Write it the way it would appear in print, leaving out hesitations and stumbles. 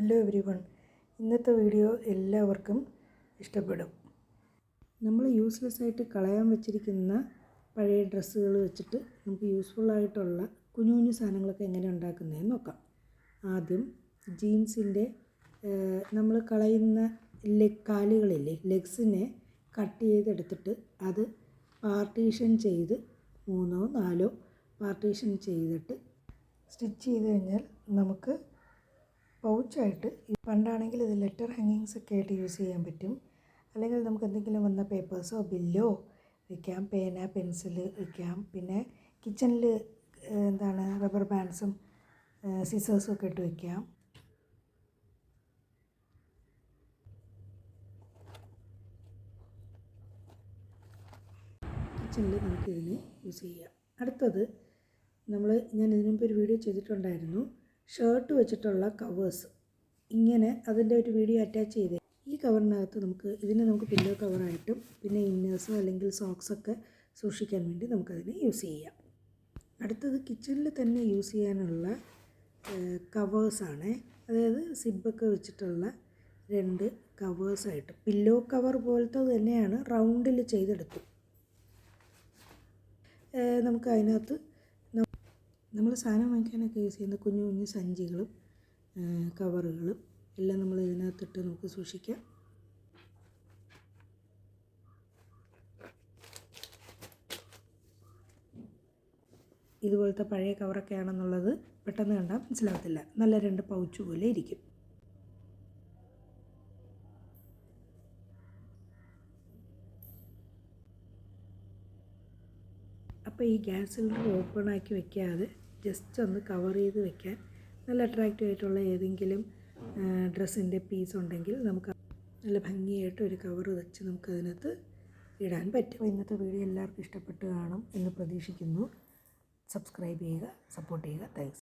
Hello everyone, ഇന്നത്തെ video എല്ലാവർക്കും ഇഷ്ടപ്പെടും. നമ്മൾ യൂസ്ലെസ് ആയിട്ട് കളയാൻ വെച്ചിരിക്കുന്ന പഴയ ഡ്രസ്സുകൾ വെച്ചിട്ട് നമുക്ക് യൂസ്ഫുള്ളായിട്ടുള്ള കുഞ്ഞു കുഞ്ഞു സാധനങ്ങളൊക്കെ എങ്ങനെ ഉണ്ടാക്കുന്നതെന്ന് നോക്കാം. ആദ്യം ജീൻസിൻ്റെ നമ്മൾ കളയുന്ന കാലുകളില്ലേ, ലെഗ്സിനെ കട്ട് ചെയ്തെടുത്തിട്ട് അത് പാർട്ടീഷൻ ചെയ്ത് 3-4 പാർട്ടീഷൻ ചെയ്തിട്ട് സ്റ്റിച്ച് ചെയ്ത് കഴിഞ്ഞാൽ നമുക്ക് പൗച്ചായിട്ട്, പണ്ടാണെങ്കിൽ ഇത് ലെറ്റർ ഹാങ്ങിങ്സ് ഒക്കെ ആയിട്ട് യൂസ് ചെയ്യാൻ പറ്റും. അല്ലെങ്കിൽ നമുക്ക് എന്തെങ്കിലും വന്ന പേപ്പേഴ്സോ ബില്ലോ വയ്ക്കാം, പേന പെൻസില് വയ്ക്കാം. പിന്നെ കിച്ചണിൽ റബ്ബർ ബാൻഡ്സും സിസേഴ്സും ഒക്കെ ഇട്ട് വയ്ക്കാം. കിച്ചണിൽ നമുക്കിതിനെ യൂസ് ചെയ്യാം. അടുത്തത് ഞാൻ ഇതിനു മുമ്പ് ഒരു വീഡിയോ ചെയ്തിട്ടുണ്ടായിരുന്നു, ഷർട്ട് വെച്ചിട്ടുള്ള കവേഴ്സ്. ഇങ്ങനെ അതിൻ്റെ ഒരു വീഡിയോ അറ്റാച്ച് ചെയ്ത് ഈ കവറിനകത്ത് നമുക്ക് പില്ലോ കവറായിട്ടും പിന്നെ ഇന്നേഴ്സോ അല്ലെങ്കിൽ സോക്സൊക്കെ സൂക്ഷിക്കാൻ വേണ്ടി നമുക്കതിനെ യൂസ് ചെയ്യാം. അടുത്തത് കിച്ചണിൽ തന്നെ യൂസ് ചെയ്യാനുള്ള കവേഴ്സാണ്. അതായത് സിബൊക്കെ വെച്ചിട്ടുള്ള 2 കവേഴ്സായിട്ട്, പില്ലോ കവർ പോലത്തെ തന്നെയാണ്, റൗണ്ടിൽ ചെയ്തെടുത്തു. നമുക്ക് അതിനകത്ത് നമ്മൾ സാധനം വാങ്ങിക്കാനൊക്കെ യൂസ് ചെയ്യുന്ന കുഞ്ഞു കുഞ്ഞു സഞ്ചികളും കവറുകളും എല്ലാം നമ്മൾ ഇതിനകത്തിട്ട് നമുക്ക് സൂക്ഷിക്കാം. ഇതുപോലത്തെ പഴയ കവറൊക്കെ ആണെന്നുള്ളത് പെട്ടെന്ന് കണ്ടാൽ മനസ്സിലാകത്തില്ല. നല്ല 2 പൗച്ച് പോലെ ഇരിക്കും. അപ്പോൾ ഈ ഗ്യാസ് സിലിണ്ടർ ഓപ്പൺ ആക്കി വെക്കാതെ ജസ്റ്റ് ഒന്ന് കവർ ചെയ്ത് വെക്കാൻ നല്ല അട്രാക്റ്റീവ് ആയിട്ടുള്ള ഏതെങ്കിലും ഡ്രസ്സിൻ്റെ പീസ് ഉണ്ടെങ്കിൽ നമുക്ക് നല്ല ഭംഗിയായിട്ട് ഒരു കവർ വെച്ച് നമുക്കതിനകത്ത് ഇടാൻ പറ്റും. ഇന്നത്തെ വീഡിയോ എല്ലാവർക്കും ഇഷ്ടപ്പെട്ട് കാണും എന്ന് പ്രതീക്ഷിക്കുന്നു. സബ്സ്ക്രൈബ് ചെയ്യുക, സപ്പോർട്ട് ചെയ്യുക. താങ്ക്സ്.